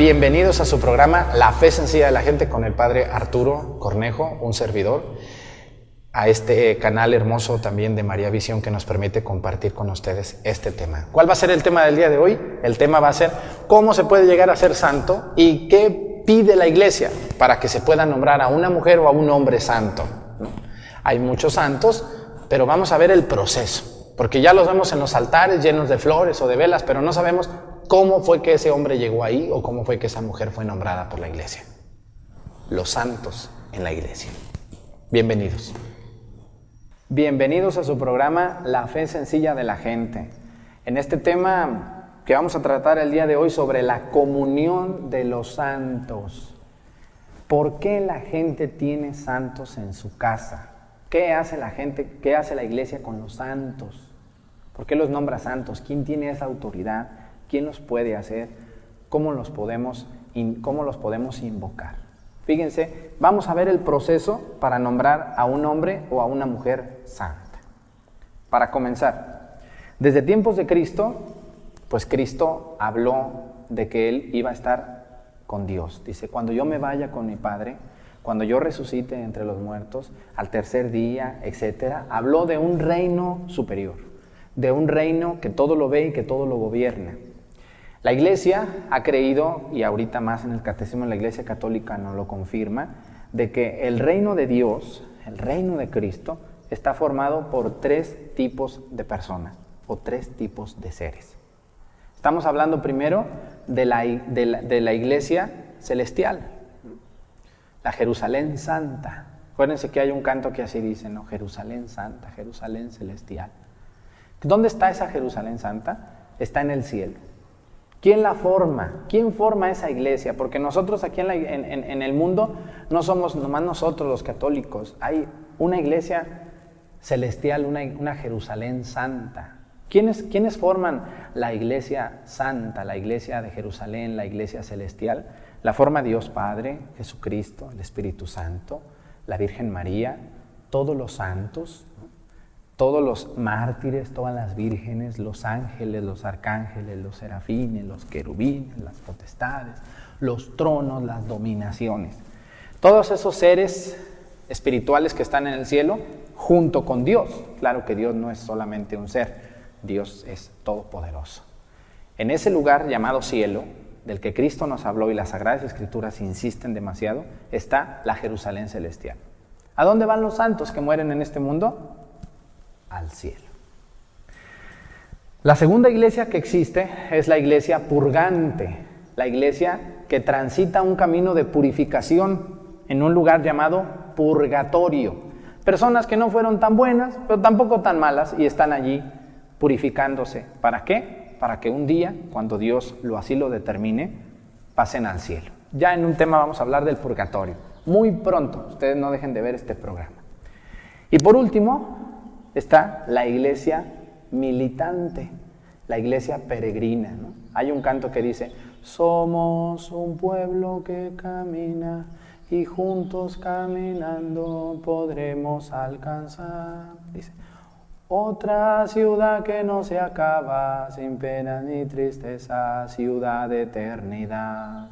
Bienvenidos a su programa La Fe Sencilla de la Gente con el Padre Arturo Cornejo, un servidor, a este canal hermoso también de María Visión que nos permite compartir con ustedes este tema. ¿Cuál va a ser el tema del día de hoy? El tema va a ser cómo se puede llegar a ser santo y qué pide la iglesia para que se pueda nombrar a una mujer o a un hombre santo, ¿no? Hay muchos santos, pero vamos a ver el proceso, porque ya los vemos en los altares llenos de flores o de velas, pero no sabemos cómo fue que ese hombre llegó ahí o cómo fue que esa mujer fue nombrada por la iglesia. Los santos en la iglesia. Bienvenidos. Bienvenidos a su programa La Fe Sencilla de la Gente. En este tema que vamos a tratar el día de hoy sobre la comunión de los santos. ¿Por qué la gente tiene santos en su casa? ¿Qué hace la gente? ¿Qué hace la iglesia con los santos? ¿Por qué los nombra santos? ¿Quién tiene esa autoridad? ¿Quién los puede hacer? ¿Cómo los podemos invocar? Fíjense, vamos a ver el proceso para nombrar a un hombre o a una mujer santa. Para comenzar, desde tiempos de Cristo, pues Cristo habló de que Él iba a estar con Dios. Dice, cuando yo me vaya con mi Padre, cuando yo resucite entre los muertos, al tercer día, etc., habló de un reino superior, de un reino que todo lo ve y que todo lo gobierna. La iglesia ha creído, y ahorita más en el catecismo de la iglesia católica nos lo confirma, de que el reino de Dios, el reino de Cristo, está formado por tres tipos de personas o tres tipos de seres. Estamos hablando primero de la iglesia celestial, la Jerusalén Santa. Acuérdense que hay un canto que así dice, ¿no? Jerusalén Santa, Jerusalén Celestial. ¿Dónde está esa Jerusalén Santa? Está en el cielo. ¿Quién la forma? ¿Quién forma esa iglesia? Porque nosotros aquí en el mundo no somos nomás nosotros los católicos. Hay una iglesia celestial, una Jerusalén Santa. ¿Quiénes forman la iglesia santa, la iglesia de Jerusalén, la iglesia celestial? La forma Dios Padre, Jesucristo, el Espíritu Santo, la Virgen María, todos los santos, ¿no? Todos los mártires, todas las vírgenes, los ángeles, los arcángeles, los serafines, los querubines, las potestades, los tronos, las dominaciones. Todos esos seres espirituales que están en el cielo junto con Dios. Claro que Dios no es solamente un ser, Dios es todopoderoso. En ese lugar llamado cielo, del que Cristo nos habló y las Sagradas Escrituras insisten demasiado, está la Jerusalén celestial. ¿A dónde van los santos que mueren en este mundo? Al cielo. La segunda iglesia que existe es la iglesia purgante, la iglesia que transita un camino de purificación en un lugar llamado purgatorio. Personas que no fueron tan buenas, pero tampoco tan malas y están allí purificándose. ¿Para qué? Para que un día, cuando Dios así lo determine, pasen al cielo. Ya en un tema vamos a hablar del purgatorio. Muy pronto, ustedes no dejen de ver este programa. Y por último, está la iglesia militante, la iglesia peregrina, ¿no? Hay un canto que dice, somos un pueblo que camina y juntos caminando podremos alcanzar. Dice, otra ciudad que no se acaba, sin pena ni tristeza, ciudad de eternidad.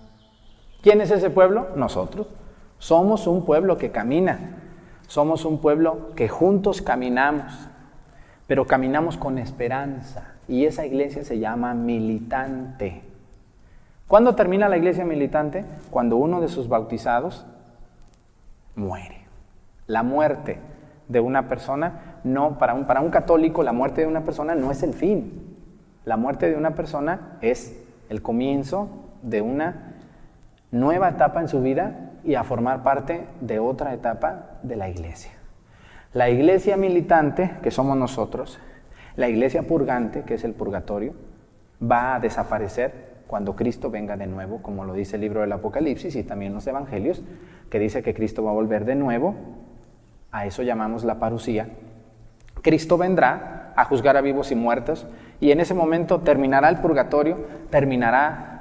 ¿Quién es ese pueblo? Nosotros. Somos un pueblo que camina. Somos un pueblo que juntos caminamos, pero caminamos con esperanza. Y esa iglesia se llama militante. ¿Cuándo termina la iglesia militante? Cuando uno de sus bautizados muere. La muerte de una persona, no, para un católico, la muerte de una persona no es el fin. La muerte de una persona es el comienzo de una nueva etapa en su vida y a formar parte de otra etapa de la iglesia. La iglesia militante, que somos nosotros, la iglesia purgante, que es el purgatorio, va a desaparecer cuando Cristo venga de nuevo, como lo dice el libro del Apocalipsis y también los evangelios, que dice que Cristo va a volver de nuevo. A eso llamamos la parusía. Cristo vendrá a juzgar a vivos y muertos y en ese momento terminará el purgatorio, terminará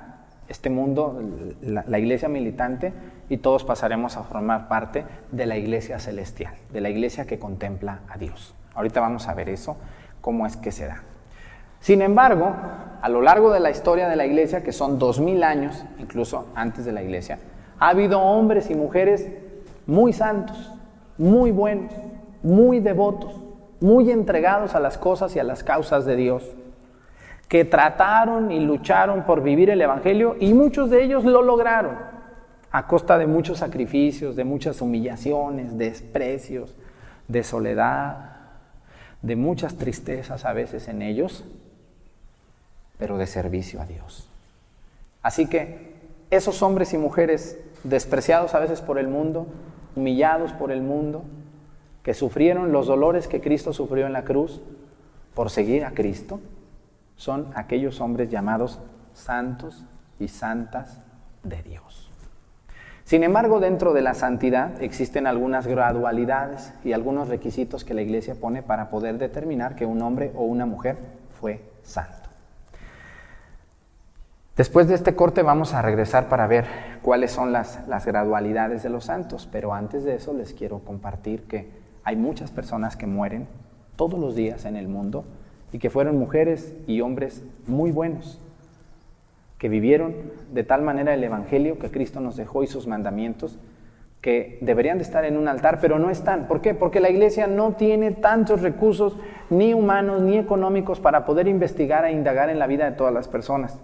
este mundo, la iglesia militante, y todos pasaremos a formar parte de la iglesia celestial, de la iglesia que contempla a Dios. Ahorita vamos a ver eso, cómo es que se da. Sin embargo, a lo largo de la historia de la iglesia, que son 2000 años, incluso antes de la iglesia, ha habido hombres y mujeres muy santos, muy buenos, muy devotos, muy entregados a las cosas y a las causas de Dios, que trataron y lucharon por vivir el evangelio, y muchos de ellos lo lograron a costa de muchos sacrificios, de muchas humillaciones, desprecios, de soledad, de muchas tristezas a veces en ellos, pero de servicio a Dios. Así que esos hombres y mujeres despreciados a veces por el mundo, humillados por el mundo, que sufrieron los dolores que Cristo sufrió en la cruz por seguir a Cristo, son aquellos hombres llamados santos y santas de Dios. Sin embargo, dentro de la santidad existen algunas gradualidades y algunos requisitos que la Iglesia pone para poder determinar que un hombre o una mujer fue santo. Después de este corte vamos a regresar para ver cuáles son las gradualidades de los santos, pero antes de eso les quiero compartir que hay muchas personas que mueren todos los días en el mundo y que fueron mujeres y hombres muy buenos, que vivieron de tal manera el evangelio que Cristo nos dejó y sus mandamientos, que deberían de estar en un altar, pero no están. ¿Por qué? Porque la iglesia no tiene tantos recursos, ni humanos ni económicos, para poder investigar e indagar en la vida de todas las personas.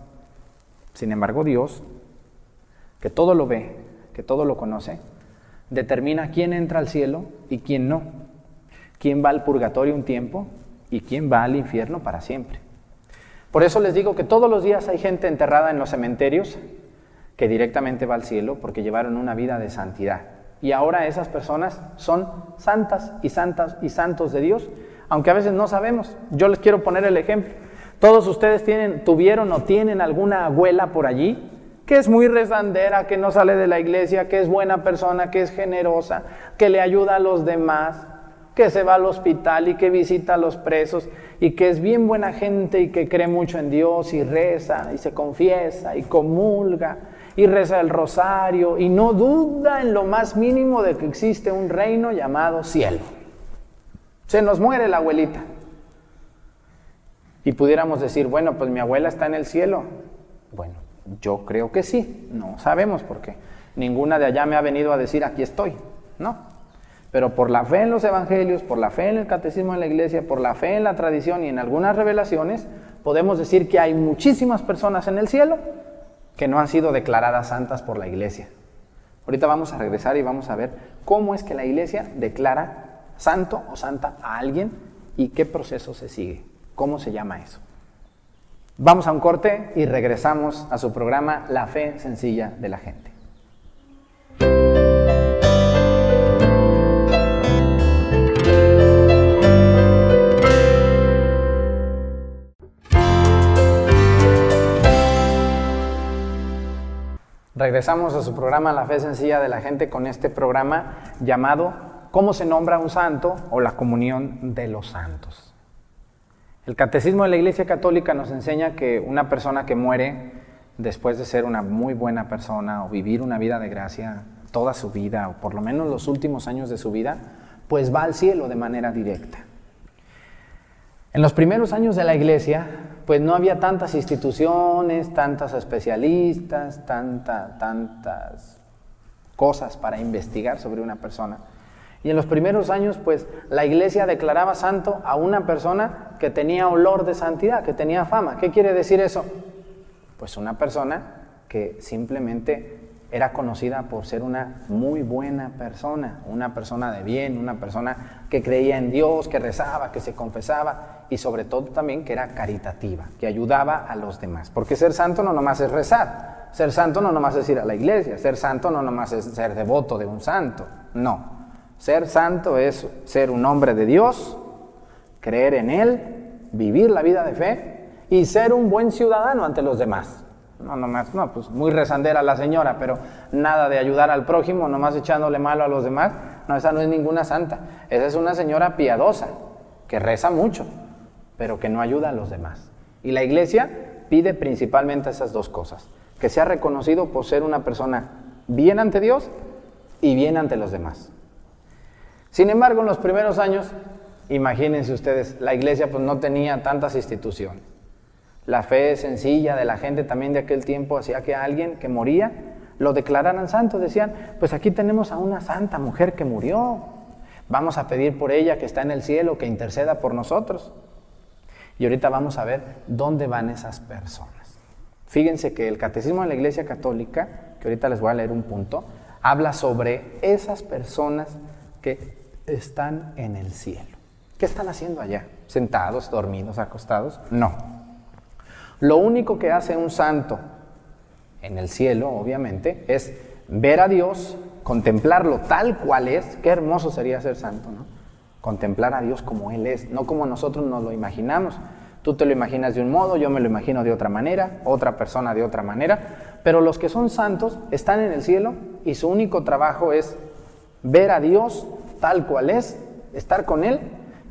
Sin embargo, Dios, que todo lo ve, que todo lo conoce, determina quién entra al cielo y quién no, quién va al purgatorio un tiempo y quién va al infierno para siempre. Por eso les digo que todos los días hay gente enterrada en los cementerios que directamente va al cielo porque llevaron una vida de santidad. Y ahora esas personas son santas y santos de Dios, aunque a veces no sabemos. Yo les quiero poner el ejemplo. Todos ustedes tuvieron o tienen alguna abuela por allí que es muy rezandera, que no sale de la iglesia, que es buena persona, que es generosa, que le ayuda a los demás, que se va al hospital y que visita a los presos y que es bien buena gente y que cree mucho en Dios y reza y se confiesa y comulga y reza el rosario y no duda en lo más mínimo de que existe un reino llamado cielo. Se nos muere la abuelita. Y pudiéramos decir, bueno, pues mi abuela está en el cielo. Bueno, yo creo que sí, no sabemos por qué. Ninguna de allá me ha venido a decir, aquí estoy, no. Pero por la fe en los evangelios, por la fe en el catecismo de la iglesia, por la fe en la tradición y en algunas revelaciones, podemos decir que hay muchísimas personas en el cielo que no han sido declaradas santas por la iglesia. Ahorita vamos a regresar y vamos a ver cómo es que la iglesia declara santo o santa a alguien y qué proceso se sigue. ¿Cómo se llama eso? Vamos a un corte y regresamos a su programa La Fe Sencilla de la Gente. Regresamos a su programa La Fe Sencilla de la Gente con este programa llamado ¿Cómo se nombra un santo? O la comunión de los santos. El catecismo de la Iglesia Católica nos enseña que una persona que muere después de ser una muy buena persona o vivir una vida de gracia toda su vida o por lo menos los últimos años de su vida, pues va al cielo de manera directa. En los primeros años de la Iglesia, pues no había tantas instituciones, tantas especialistas, tantas cosas para investigar sobre una persona. Y en los primeros años, pues, la iglesia declaraba santo a una persona que tenía olor de santidad, que tenía fama. ¿Qué quiere decir eso? Pues una persona que simplemente era conocida por ser una muy buena persona, una persona de bien, una persona que creía en Dios, que rezaba, que se confesaba y sobre todo también que era caritativa, que ayudaba a los demás. Porque ser santo no nomás es rezar, ser santo no nomás es ir a la iglesia, ser santo no nomás es ser devoto de un santo, no. Ser santo es ser un hombre de Dios, creer en Él, vivir la vida de fe y ser un buen ciudadano ante los demás. No, pues muy rezandera la señora, pero nada de ayudar al prójimo, nomás echándole malo a los demás. No, esa no es ninguna santa. Esa es una señora piadosa, que reza mucho, pero que no ayuda a los demás. Y la iglesia pide principalmente esas dos cosas: que sea reconocido por ser una persona bien ante Dios y bien ante los demás. Sin embargo, en los primeros años, imagínense ustedes, la iglesia pues no tenía tantas instituciones. La fe sencilla de la gente también de aquel tiempo hacía que alguien que moría lo declararan santo. Decían, pues aquí tenemos a una santa mujer que murió, vamos a pedir por ella que está en el cielo, que interceda por nosotros. Y ahorita vamos a ver dónde van esas personas. Fíjense que el Catecismo de la Iglesia Católica, que ahorita les voy a leer un punto, habla sobre esas personas que están en el cielo. ¿Qué están haciendo allá? ¿Sentados, dormidos, acostados? No. Lo único que hace un santo en el cielo, obviamente, es ver a Dios, contemplarlo tal cual es. Qué hermoso sería ser santo, ¿no? Contemplar a Dios como Él es, no como nosotros nos lo imaginamos. Tú te lo imaginas de un modo, yo me lo imagino de otra manera, otra persona de otra manera, pero los que son santos están en el cielo y su único trabajo es ver a Dios tal cual es, estar con Él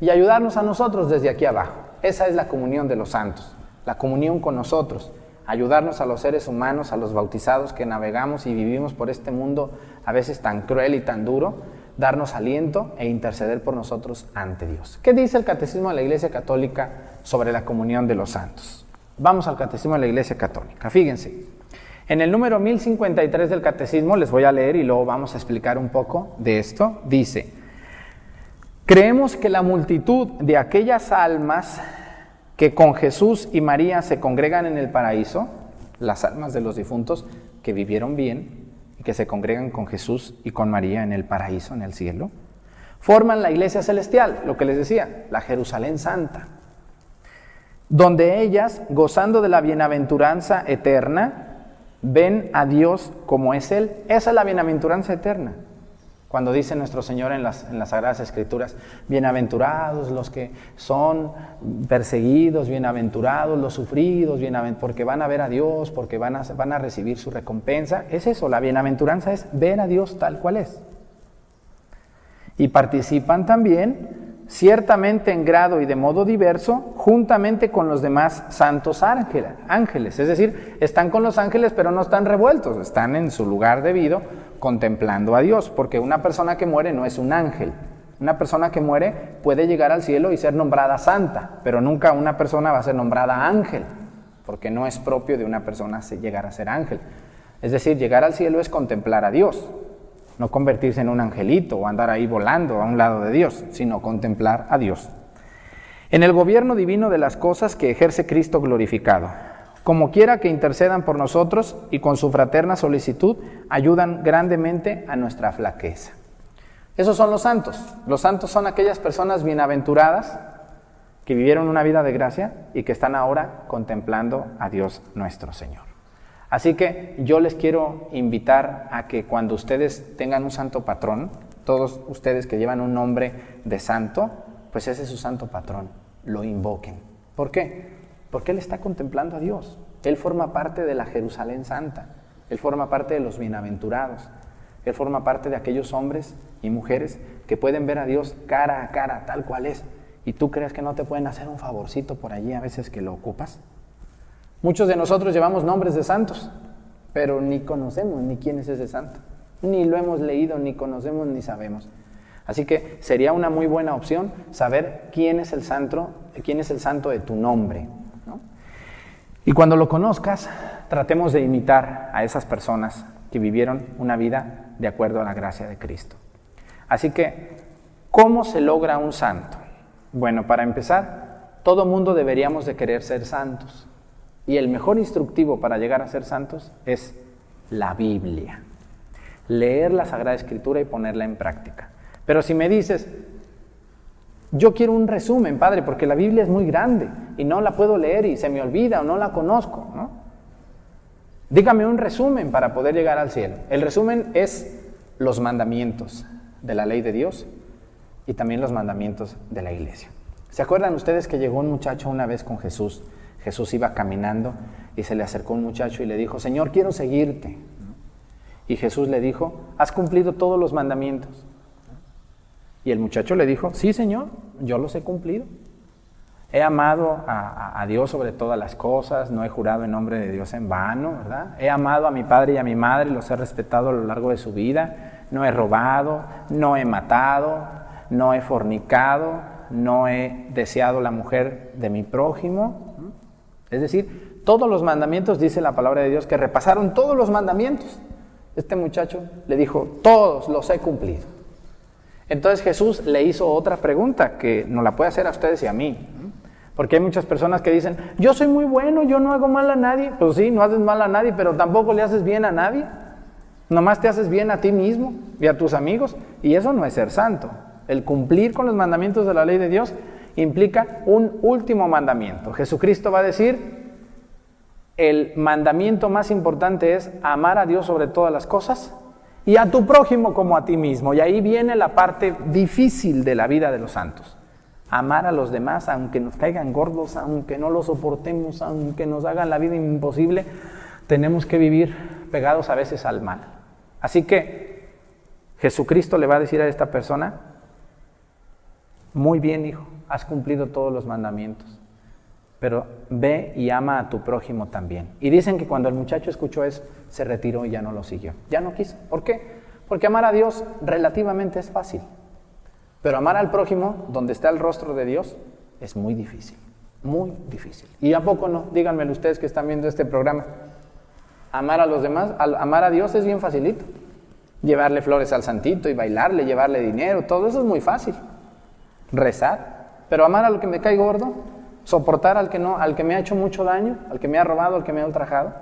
y ayudarnos a nosotros desde aquí abajo. Esa es la comunión de los santos, la comunión con nosotros, ayudarnos a los seres humanos, a los bautizados que navegamos y vivimos por este mundo a veces tan cruel y tan duro, darnos aliento e interceder por nosotros ante Dios. ¿Qué dice el Catecismo de la Iglesia Católica sobre la comunión de los santos? Vamos al Catecismo de la Iglesia Católica. Fíjense, en el número 1053 del Catecismo, les voy a leer y luego vamos a explicar un poco de esto, dice: creemos que la multitud de aquellas almas que con Jesús y María se congregan en el paraíso, las almas de los difuntos que vivieron bien, que se congregan con Jesús y con María en el paraíso, en el cielo, forman la iglesia celestial, lo que les decía, la Jerusalén Santa, donde ellas, gozando de la bienaventuranza eterna, ven a Dios como es Él. Esa es la bienaventuranza eterna. Cuando dice nuestro Señor en las Sagradas Escrituras, bienaventurados los que son perseguidos, bienaventurados los sufridos, porque van a ver a Dios, porque van a recibir su recompensa. Es eso, la bienaventuranza es ver a Dios tal cual es. Y participan también, ciertamente en grado y de modo diverso, juntamente con los demás santos ángeles. Es decir, están con los ángeles pero no están revueltos, están en su lugar debido, contemplando a Dios, porque una persona que muere no es un ángel. Una persona que muere puede llegar al cielo y ser nombrada santa, pero nunca una persona va a ser nombrada ángel, porque no es propio de una persona llegar a ser ángel. Es decir, llegar al cielo es contemplar a Dios, no convertirse en un angelito o andar ahí volando a un lado de Dios, sino contemplar a Dios. En el gobierno divino de las cosas que ejerce Cristo glorificado, como quiera que intercedan por nosotros y con su fraterna solicitud ayudan grandemente a nuestra flaqueza. Esos son los santos. Los santos son aquellas personas bienaventuradas que vivieron una vida de gracia y que están ahora contemplando a Dios nuestro Señor. Así que yo les quiero invitar a que cuando ustedes tengan un santo patrón, todos ustedes que llevan un nombre de santo, pues ese es su santo patrón, lo invoquen. ¿Por qué? Porque Él está contemplando a Dios. Él forma parte de la Jerusalén Santa. Él forma parte de los bienaventurados. Él forma parte de aquellos hombres y mujeres que pueden ver a Dios cara a cara, tal cual es. ¿Y tú crees que no te pueden hacer un favorcito por allí a veces que lo ocupas? Muchos de nosotros llevamos nombres de santos, pero ni conocemos ni quién es ese santo. Ni lo hemos leído, ni conocemos, ni sabemos. Así que sería una muy buena opción saber quién es el santo de tu nombre, ¿no? Y cuando lo conozcas, tratemos de imitar a esas personas que vivieron una vida de acuerdo a la gracia de Cristo. Así que, ¿cómo se logra un santo? Bueno, para empezar, todo mundo deberíamos de querer ser santos. Y el mejor instructivo para llegar a ser santos es la Biblia. Leer la Sagrada Escritura y ponerla en práctica. Pero si me dices, yo quiero un resumen, padre, porque la Biblia es muy grande y no la puedo leer y se me olvida o no la conozco, ¿no? Dígame un resumen para poder llegar al cielo. El resumen es los mandamientos de la ley de Dios y también los mandamientos de la iglesia. ¿Se acuerdan ustedes que llegó un muchacho una vez con Jesús? Jesús iba caminando y se le acercó un muchacho y le dijo, Señor, quiero seguirte. Y Jesús le dijo, ¿has cumplido todos los mandamientos? Y el muchacho le dijo, sí, Señor, yo los he cumplido. He amado a Dios sobre todas las cosas, no he jurado en nombre de Dios en vano, ¿verdad? He amado a mi padre y a mi madre, los he respetado a lo largo de su vida, no he robado, no he matado, no he fornicado, no he deseado la mujer de mi prójimo. Es decir, todos los mandamientos, dice la palabra de Dios, que repasaron todos los mandamientos. Este muchacho le dijo, todos los he cumplido. Entonces Jesús le hizo otra pregunta que nos la puede hacer a ustedes y a mí. Porque hay muchas personas que dicen, yo soy muy bueno, yo no hago mal a nadie. Pues sí, no haces mal a nadie, pero tampoco le haces bien a nadie. Nomás te haces bien a ti mismo y a tus amigos. Y eso no es ser santo. El cumplir con los mandamientos de la ley de Dios implica un último mandamiento. Jesucristo va a decir, el mandamiento más importante es amar a Dios sobre todas las cosas y a tu prójimo como a ti mismo. Y ahí viene la parte difícil de la vida de los santos. Amar a los demás, aunque nos caigan gordos, aunque no los soportemos, aunque nos hagan la vida imposible, tenemos que vivir pegados a veces al mal. Así que Jesucristo le va a decir a esta persona, muy bien, hijo, has cumplido todos los mandamientos, pero ve y ama a tu prójimo también. Y dicen que cuando el muchacho escuchó eso, se retiró y ya no lo siguió. Ya no quiso. ¿Por qué? Porque amar a Dios relativamente es fácil. Pero amar al prójimo, donde está el rostro de Dios, es muy difícil. Muy difícil. ¿Y a poco no? Díganmelo ustedes que están viendo este programa. Amar a los demás, amar a Dios es bien facilito. Llevarle flores al santito y bailarle, llevarle dinero, todo eso es muy fácil. Rezar. Pero amar al que me cae gordo, soportar al que no, al que me ha hecho mucho daño, al que me ha robado, al que me ha ultrajado.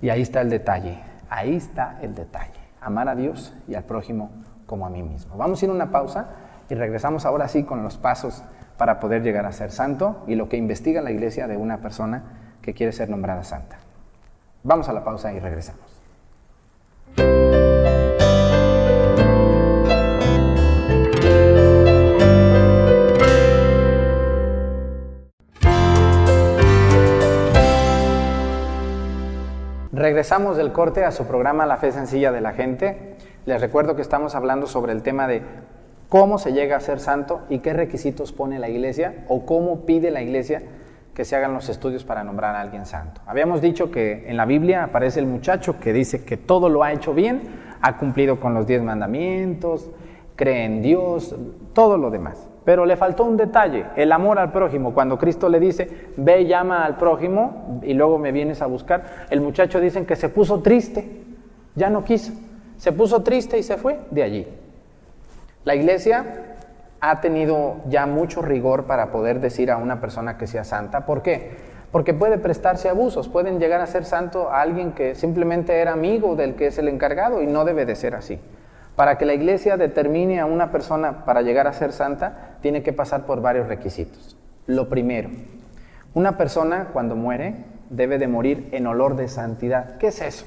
Y ahí está el detalle. Ahí está el detalle. Amar a Dios y al prójimo como a mí mismo. Vamos a ir a una pausa y regresamos ahora sí con los pasos para poder llegar a ser santo y lo que investiga la iglesia de una persona que quiere ser nombrada santa. Vamos a la pausa y regresamos. Regresamos del corte a su programa La Fe Sencilla de la Gente. Les recuerdo que estamos hablando sobre el tema de cómo se llega a ser santo y qué requisitos pone la iglesia o cómo pide la iglesia que se hagan los estudios para nombrar a alguien santo. Habíamos dicho que en la Biblia aparece el muchacho que dice que todo lo ha hecho bien, ha cumplido con los 10 mandamientos, cree en Dios, todo lo demás. Pero le faltó un detalle, el amor al prójimo. Cuando Cristo le dice, ve y llama al prójimo y luego me vienes a buscar, el muchacho dicen que se puso triste, ya no quiso. Se puso triste y se fue de allí. La iglesia ha tenido ya mucho rigor para poder decir a una persona que sea santa. ¿Por qué? Porque puede prestarse a abusos. Pueden llegar a ser santo a alguien que simplemente era amigo del que es el encargado y no debe de ser así. Para que la iglesia determine a una persona para llegar a ser santa, tiene que pasar por varios requisitos. Lo primero, una persona cuando muere debe de morir en olor de santidad. ¿Qué es eso?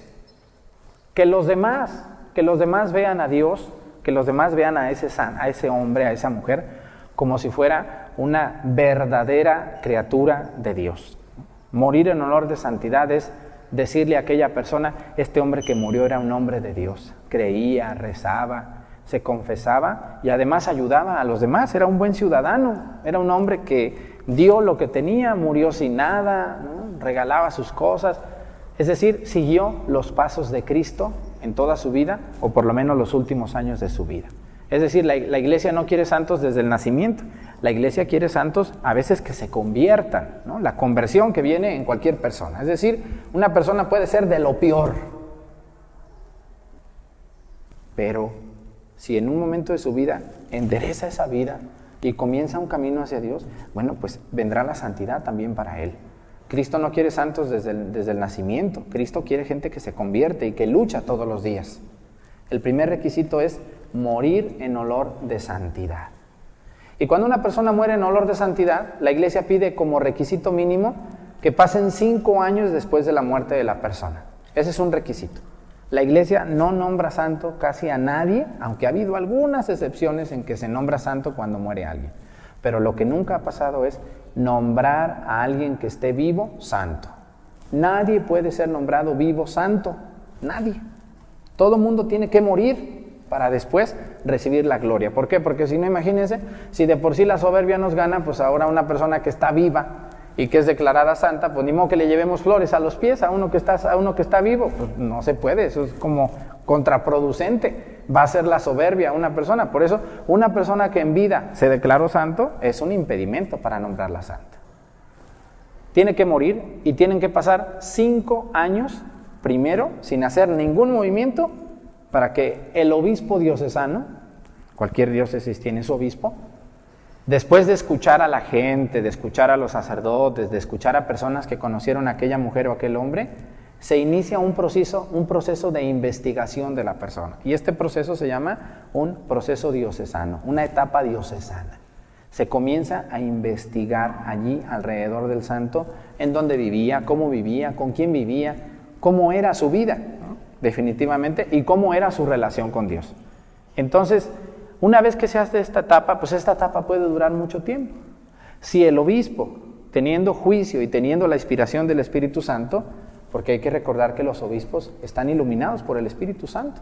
Que los demás vean a Dios, que los demás vean a ese hombre, a esa mujer, como si fuera una verdadera criatura de Dios. Morir en olor de santidad es decirle a aquella persona, este hombre que murió era un hombre de Dios, creía, rezaba, se confesaba y además ayudaba a los demás, era un buen ciudadano, era un hombre que dio lo que tenía, murió sin nada, ¿no? Regalaba sus cosas, es decir, siguió los pasos de Cristo en toda su vida, o por lo menos los últimos años de su vida. Es decir, la iglesia no quiere santos desde el nacimiento, la iglesia quiere santos a veces que se conviertan, ¿no? La conversión que viene en cualquier persona. Es decir, una persona puede ser de lo peor, pero si en un momento de su vida endereza esa vida y comienza un camino hacia Dios, bueno, pues vendrá la santidad también para él. Cristo no quiere santos desde el nacimiento, Cristo quiere gente que se convierte y que lucha todos los días. El primer requisito es morir en olor de santidad. Y cuando una persona muere en olor de santidad, la iglesia pide como requisito mínimo que pasen 5 años después de la muerte de la persona. Ese es un requisito. La iglesia no nombra santo casi a nadie, aunque ha habido algunas excepciones en que se nombra santo cuando muere alguien. Pero lo que nunca ha pasado es nombrar a alguien que esté vivo santo. Nadie puede ser nombrado vivo santo, nadie. Todo mundo tiene que morir para después recibir la gloria. ¿Por qué? Porque si no, imagínense, si de por sí la soberbia nos gana, pues ahora una persona que está viva y que es declarada santa, pues ni modo que le llevemos flores a los pies a uno que está vivo, pues no se puede, eso es como contraproducente, va a ser la soberbia a una persona. Por eso, una persona que en vida se declaró santo es un impedimento para nombrarla santa. tiene que morir y tienen que pasar 5 años primero sin hacer ningún movimiento para que el obispo diocesano, cualquier diócesis tiene su obispo, después de escuchar a la gente, de escuchar a los sacerdotes, de escuchar a personas que conocieron a aquella mujer o aquel hombre, se inicia un proceso de investigación de la persona. Y este proceso se llama un proceso diocesano, una etapa diocesana. Se comienza a investigar allí alrededor del santo, en dónde vivía, con quién vivía, cómo era su vida, ¿no? Definitivamente, y cómo era su relación con Dios. Entonces, una vez que se hace esta etapa, pues esta etapa puede durar mucho tiempo. Si el obispo, teniendo juicio y teniendo la inspiración del Espíritu Santo, porque hay que recordar que los obispos están iluminados por el Espíritu Santo,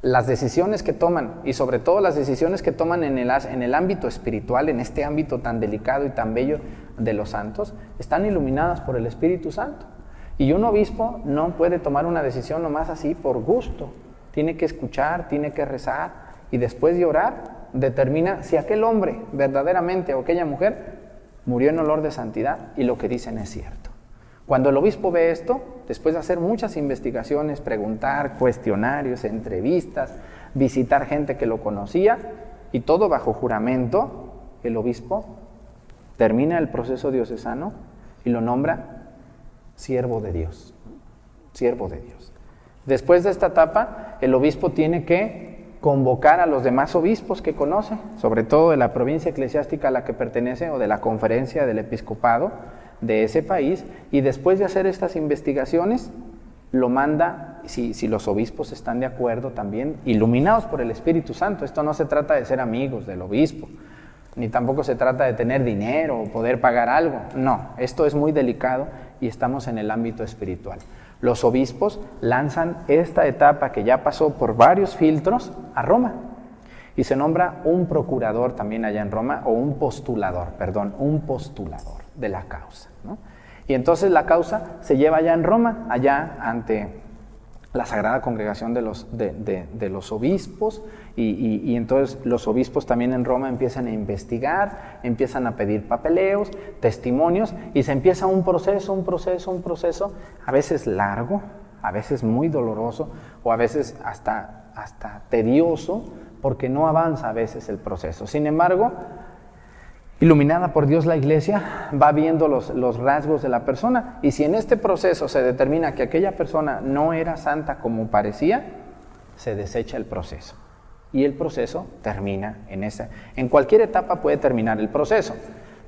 las decisiones que toman, y sobre todo las decisiones que toman en el ámbito espiritual, en este ámbito tan delicado y tan bello de los santos, están iluminadas por el Espíritu Santo. Y un obispo no puede tomar una decisión nomás así por gusto. Tiene que escuchar, tiene que rezar, y después de orar, determina si aquel hombre verdaderamente o aquella mujer murió en olor de santidad y lo que dicen es cierto. Cuando el obispo ve esto, después de hacer muchas investigaciones, preguntar, cuestionarios, entrevistas, visitar gente que lo conocía, y todo bajo juramento, el obispo termina el proceso diocesano y lo nombra siervo de Dios. Siervo de Dios. Después de esta etapa, el obispo tiene que convocar a los demás obispos que conoce, sobre todo de la provincia eclesiástica a la que pertenece o de la conferencia del episcopado de ese país, y después de hacer estas investigaciones, lo manda, si los obispos están de acuerdo también, iluminados por el Espíritu Santo. Esto no se trata de ser amigos del obispo, ni tampoco se trata de tener dinero o poder pagar algo. No, esto es muy delicado y estamos en el ámbito espiritual. Los obispos lanzan esta etapa que ya pasó por varios filtros a Roma, y se nombra un procurador también allá en Roma, o un postulador de la causa, ¿no? Y entonces la causa se lleva allá en Roma, allá ante la Sagrada Congregación de los obispos, y entonces los obispos también en Roma empiezan a investigar, empiezan a pedir papeleos, testimonios, y se empieza un proceso, a veces largo, a veces muy doloroso, o a veces hasta tedioso, porque no avanza a veces el proceso. Sin embargo, iluminada por Dios la Iglesia va viendo los rasgos de la persona, y si en este proceso se determina que aquella persona no era santa como parecía, se desecha el proceso. Y el proceso termina en cualquier etapa puede terminar el proceso,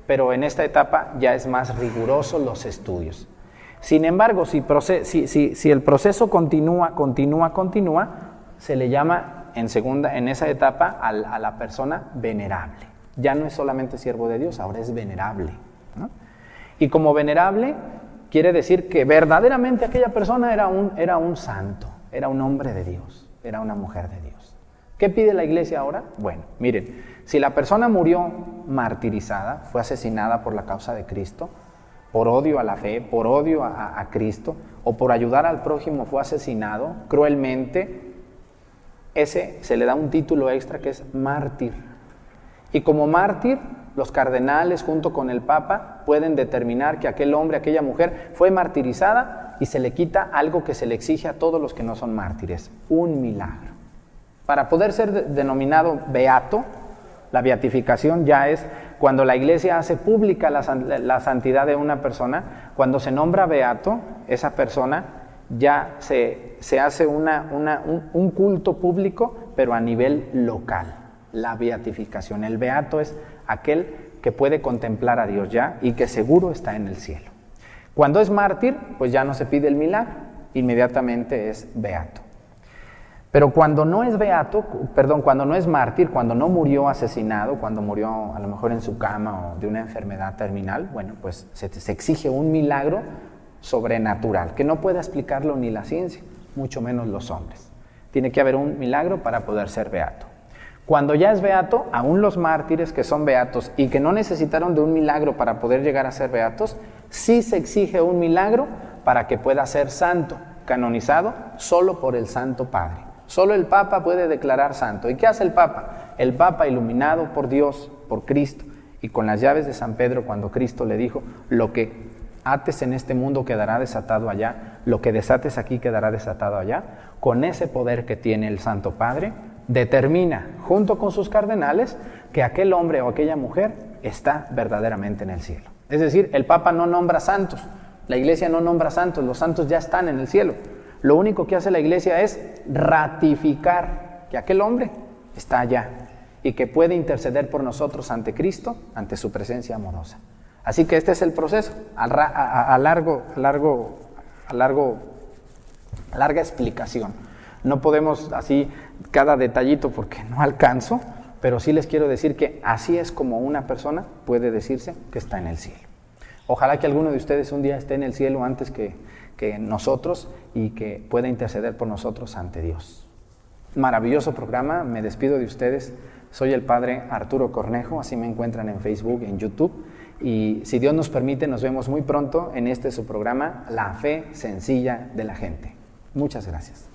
pero en esta etapa ya es más riguroso los estudios. Sin embargo, si el proceso continúa, se le llama en esa etapa a la persona venerable. Ya no es solamente siervo de Dios, ahora es venerable, ¿no? Y como venerable quiere decir que verdaderamente aquella persona era un santo, era un hombre de Dios, era una mujer de Dios. ¿Qué pide la Iglesia ahora? Bueno, miren, si la persona murió martirizada, fue asesinada por la causa de Cristo, por odio a la fe, por odio a Cristo, o por ayudar al prójimo fue asesinado cruelmente, ese se le da un título extra que es mártir. Y como mártir, los cardenales junto con el Papa pueden determinar que aquel hombre, aquella mujer fue martirizada, y se le quita algo que se le exige a todos los que no son mártires: un milagro. Para poder ser denominado beato, la beatificación ya es cuando la Iglesia hace pública la santidad de una persona. Cuando se nombra beato, esa persona ya se hace un culto público, pero a nivel local. La beatificación. El beato es aquel que puede contemplar a Dios ya y que seguro está en el cielo. Cuando es mártir, pues ya no se pide el milagro, inmediatamente es beato. Pero cuando no es cuando no es mártir, cuando no murió asesinado, cuando murió a lo mejor en su cama o de una enfermedad terminal, bueno, pues se exige un milagro sobrenatural, que no pueda explicarlo ni la ciencia, mucho menos los hombres. Tiene que haber un milagro para poder ser beato. Cuando ya es beato, aún los mártires que son beatos y que no necesitaron de un milagro para poder llegar a ser beatos, sí se exige un milagro para que pueda ser santo, canonizado solo por el Santo Padre. Solo el Papa puede declarar santo. ¿Y qué hace el Papa? El Papa, iluminado por Dios, por Cristo, y con las llaves de San Pedro, cuando Cristo le dijo: lo que ates en este mundo quedará desatado allá, lo que desates aquí quedará desatado allá, con ese poder que tiene el Santo Padre, determina, junto con sus cardenales, que aquel hombre o aquella mujer está verdaderamente en el cielo. Es decir, el Papa no nombra santos, la Iglesia no nombra santos, los santos ya están en el cielo. Lo único que hace la Iglesia es ratificar que aquel hombre está allá y que puede interceder por nosotros ante Cristo, ante su presencia amorosa. Así que este es el proceso, larga explicación. No podemos así cada detallito porque no alcanzo, pero sí les quiero decir que así es como una persona puede decirse que está en el cielo. Ojalá que alguno de ustedes un día esté en el cielo antes que nosotros y que pueda interceder por nosotros ante Dios. Maravilloso programa, me despido de ustedes. Soy el Padre Arturo Cornejo, así me encuentran en Facebook, en YouTube. Y si Dios nos permite, nos vemos muy pronto en su programa, La Fe Sencilla de la Gente. Muchas gracias.